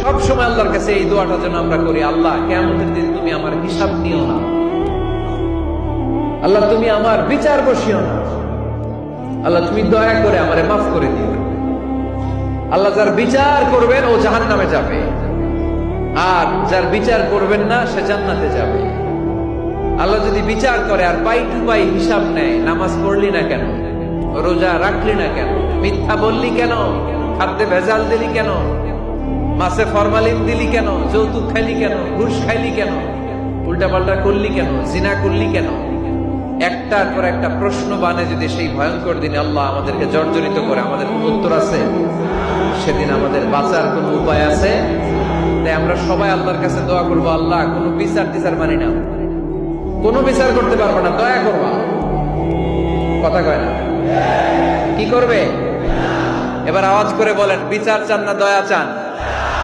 সব সময় আল্লাহর কাছে এই দোয়াটা যেন আমরা করি, আল্লাহ কিয়ামতের দিন তুমি আমার হিসাব নিও না, আল্লাহ তুমি আমার বিচার বসিও না, আল্লাহ তুমি দয়া করে আমারে মাফ করে দিও। আল্লাহ যার বিচার করবেন ও জাহান্নামে যাবে, আর যার বিচার করবেন না সে জান্নাতে যাবে। আল্লাহ যদি বিচার করে আর পাই টু পাই হিসাব নেয়, নামাজ পড়লি না কেন, রোজা রাখলি না কেন, মিথ্যা বললি কেন, খাদ্যে ভেজাল দিলি কেন, মাছে ফরমালিন দিলি কেন, যৌতুক খাইলি কেন, ঘুষ খাইলি কেন, উল্টাপাল্টা করলি কেন, জিনা করলি কেন, একটার পর একটা প্রশ্ন বানে যদি সেই ভয়ঙ্কর দিনে আল্লাহ আমাদেরকে জর্জরিত করে, আমাদের কোন উত্তর আছে? সেদিন আমাদের বাঁচার কোন উপায় আছে? তাই আমরা সবাই আল্লাহর কাছে দোয়া করবো, আল্লাহ কোনো বিচার টিচার মানি না, কোনো বিচার করতে পারবো না, দয়া করবা। কথা কয় না? কি করবে? এবার আওয়াজ করে বলেন, বিচার চান না দয়া চান?